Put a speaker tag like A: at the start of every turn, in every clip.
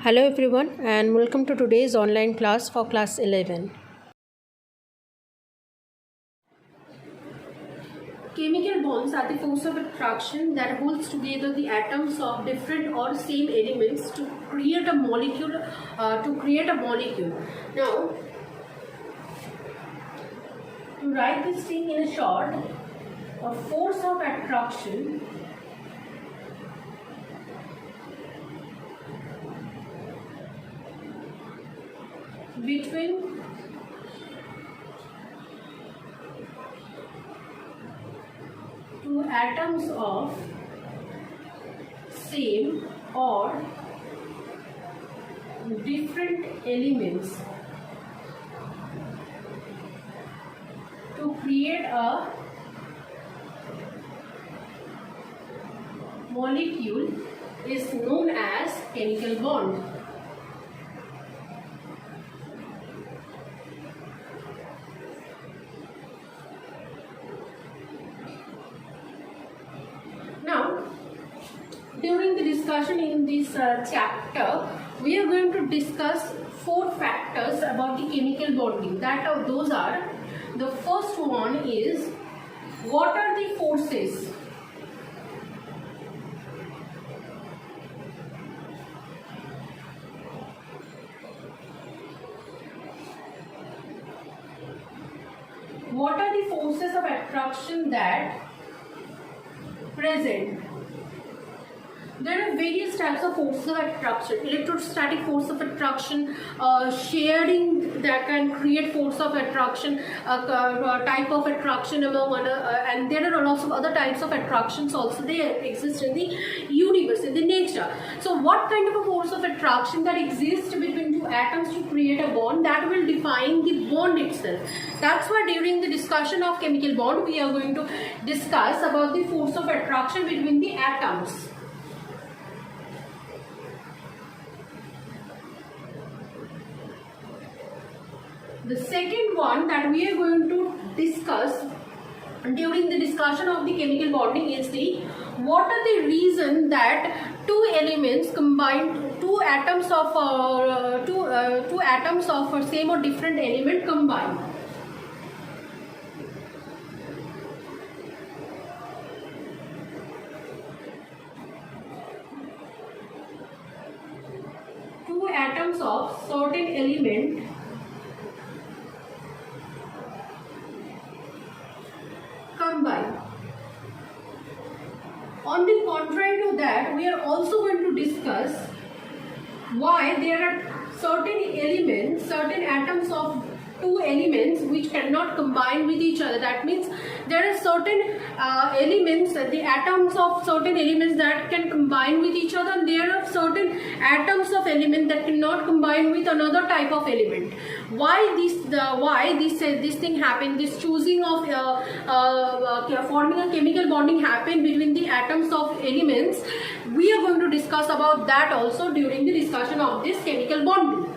A: Hello everyone and welcome to today's online class for class 11. Chemical bonds are the force of attraction that holds together the atoms of different or same elements to create a molecule. Now, to write this thing in a short, a force of attraction between two atoms of same or different elements to create a molecule is known as chemical bond. Now, during the discussion in this chapter, we are going to discuss 4 factors about the chemical bonding. Those are, the first one is, what are the forces? What are the forces of attraction that present? There are various types of forces of attraction. Electrostatic force of attraction, sharing that can create force of attraction, type of attraction among other, and there are lots of other types of attractions also. They exist in the universe, in the nature. So what kind of a force of attraction that exists between two atoms to create a bond, that will define the bond itself. That's why during the discussion of chemical bond, we are going to discuss about the force of attraction between the atoms. The second one that we are going to discuss during the discussion of the chemical bonding is what are the reason that two elements combined, two atoms of same or different element combine. Two atoms of certain element combine. On the contrary to that, we are also going to discuss why there are certain atoms of two elements which cannot combine with each other. That means there are certain elements, the atoms of certain elements that can combine with each other, and there are certain atoms of element that cannot combine with another type of element. Why this thing happened? This choosing of forming a chemical bonding happen between the atoms of elements. We are going to discuss about that also during the discussion of this chemical bonding.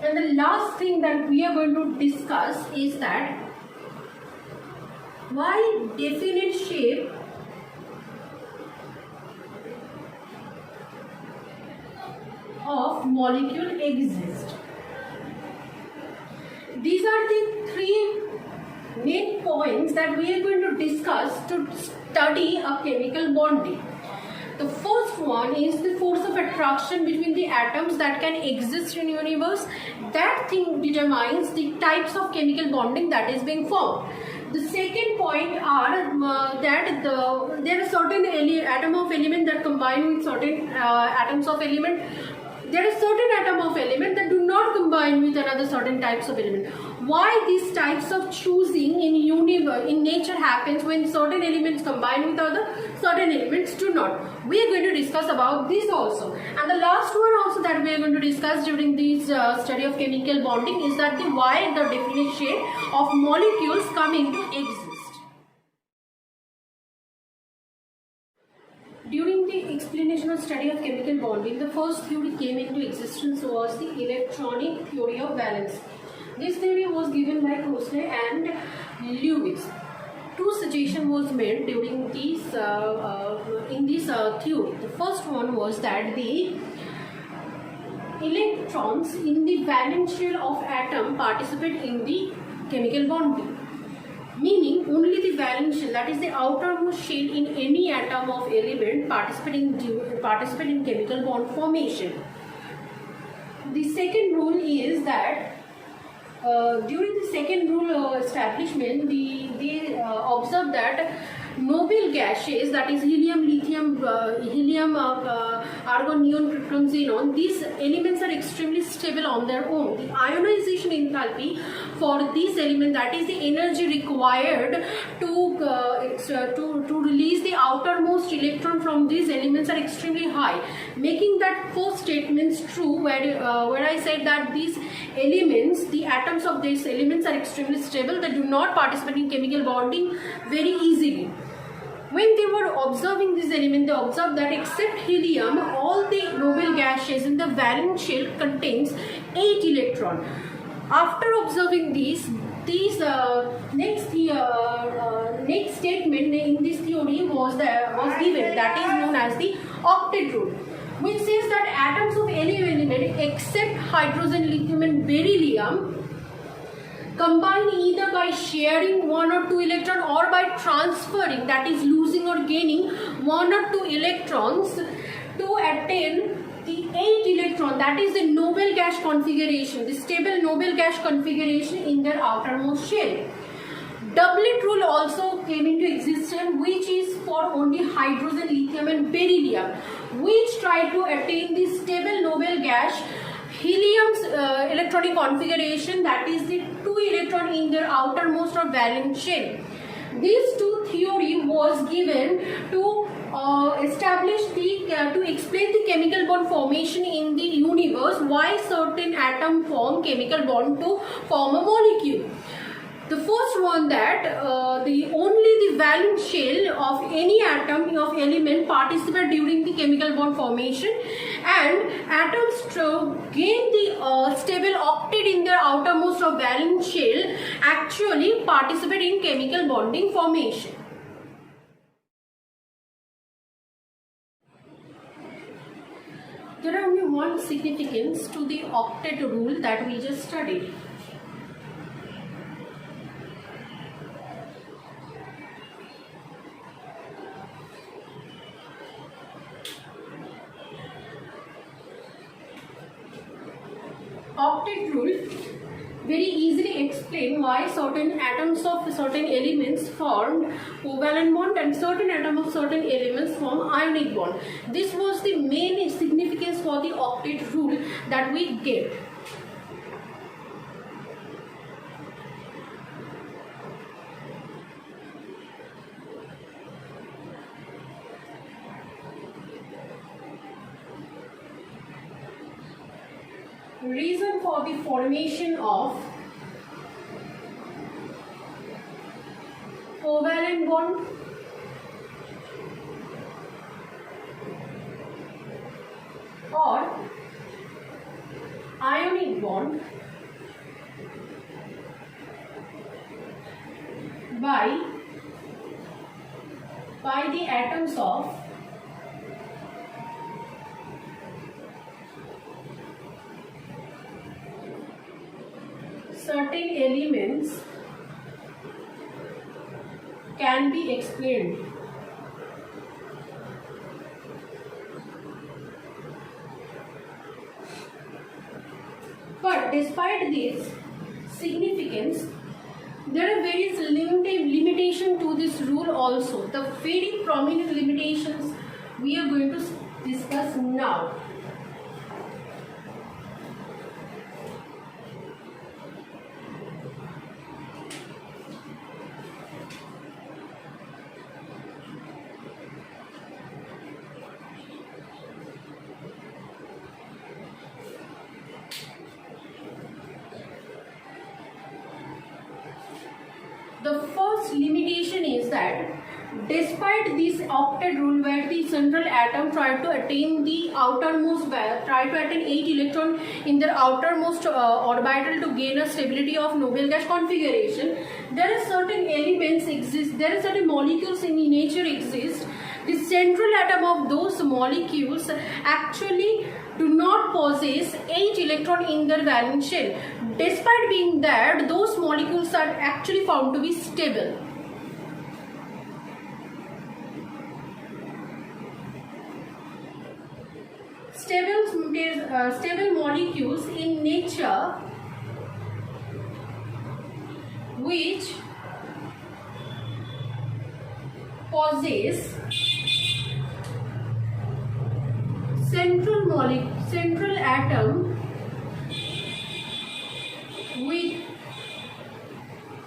A: And the last thing that we are going to discuss is that why definite shape of molecule exists. These are the 3 main points that we are going to discuss to study a chemical bonding. The first one is the force of attraction between the atoms that can exist in universe. That thing determines the types of chemical bonding that is being formed. The second point are that there are certain atom of element that combine with certain atoms of element. there is certain atom of element that do not combine with another certain types of element. Why these types of choosing in in nature happens when certain elements combine with other, certain elements do not. We are going to discuss about this also. And the last one also that we are going to discuss during this study of chemical bonding is that why the definition of molecules come into exist. During the explanation of study of chemical bonding, the first theory came into existence was the electronic theory of valence. This theory was given by Crossley and Lewis. Two suggestions was made during this in this theory. The first one was that the electrons in the valence shell of atom participate in the chemical bonding. Meaning only the valence shell, that is the outermost shell in any atom of element participate in chemical bond formation. The second rule is that during the second rule establishment, they observed that noble gases, that is helium, lithium, argon, neon, krypton, xenon, these elements are extremely stable on their own. The ionization enthalpy for these elements, that is the energy required to release the outermost electron from these elements, are extremely high, making that first statements true where I said that these elements, the atoms of these elements are extremely stable. They do not participate in chemical bonding very easily. When they were observing this element, they observed that except helium, all the noble gases in the valence shell contains 8 electrons. After observing these next statement in this theory was given, that is known as the octet rule, which says that atoms of any element except hydrogen, lithium and beryllium combine either by sharing 1 or 2 electrons or by transferring, that is losing or gaining 1 or 2 electrons to attain the 8 electron, that is the noble gas configuration, the stable noble gas configuration in their outermost shell. Doublet rule also came into existence, which is for only hydrogen, lithium and beryllium, which try to attain the stable noble gas helium's electronic configuration, that is the 2 electron in their outermost or valence shell. These two theory was given to to explain the chemical bond formation in the universe, why certain atom form chemical bond to form a molecule. The first one that only the valence shell of any atom of element participate during the chemical bond formation, and atoms to gain the stable octet in their outermost or valence shell actually participate in chemical bonding formation. There are only one significance to the octet rule that we just studied. Octet rule very easily explain why certain atoms of certain elements formed covalent bond and certain atoms of certain elements form ionic bond. This was the main significance for the octet rule that we get. Reason for the formation of covalent bond or ionic bond by the atoms of certain elements can be explained. But despite this significance, there are various limitations to this rule also. The very prominent limitations we are going to discuss now. The first limitation is that despite this octet rule where the central atom tried to attain the outermost tried to attain 8 electron in their outermost orbital to gain a stability of noble gas configuration, there are certain elements exist, there are certain molecules in nature exist. The central atom of those molecules actually do not possess 8 electron in their valence shell. Despite being there, those molecules are actually found to be stable. Stable molecules in nature which possess central atom with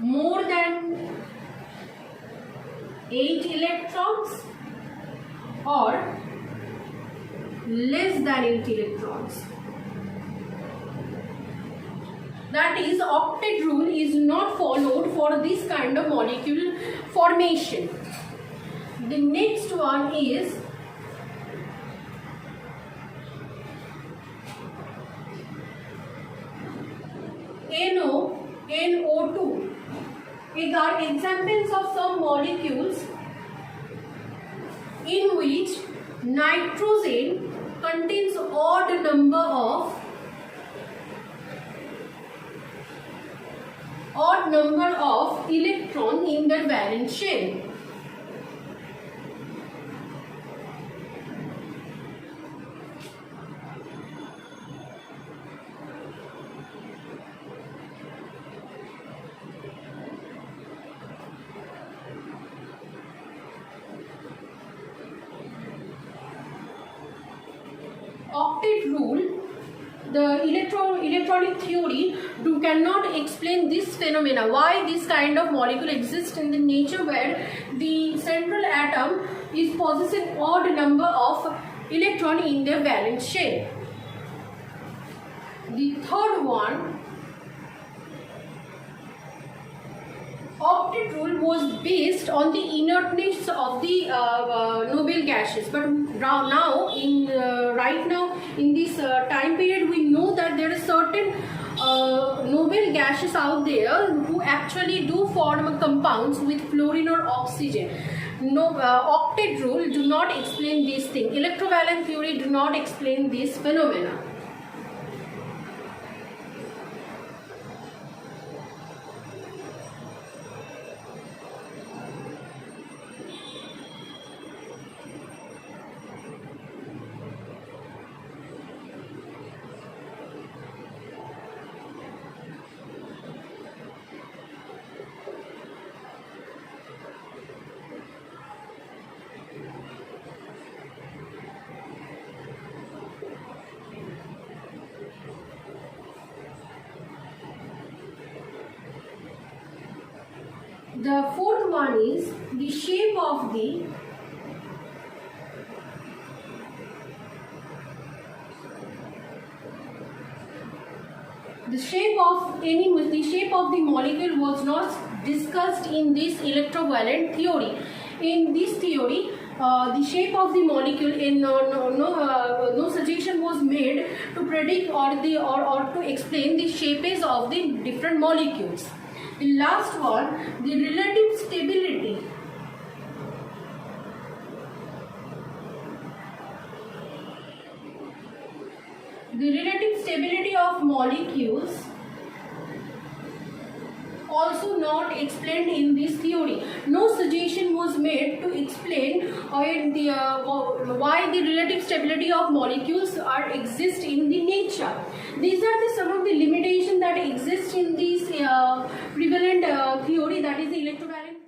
A: more than 8 electrons or less than 8 electrons. That is, octet rule is not followed for this kind of molecule formation. The next one is NO2. These are examples of some molecules in which nitrogen contains odd number of electrons in their valence shell. Octet rule, the electronic theory cannot explain this phenomena, why this kind of molecule exists in the nature where the central atom is possessing odd number of electron in their valence shell. The third one, octet rule was based on the inertness of the noble gases, but right now in this time period we know that there are certain noble gases out there who actually do form compounds with fluorine or oxygen. Octet rule do not explain this thing. Electrovalence theory do not explain this phenomena. The fourth one is the shape of the shape of the molecule was not discussed in this electrovalent theory. In this theory, the shape of the molecule no suggestion was made to predict or to explain the shapes of the different molecules. The last one, the relative stability. The relative stability of molecules also not explained in this theory. No suggestion was made to explain why the relative stability of molecules exist in the nature. These are some of the limitations that exist in this prevalent theory, that is the electrovalent.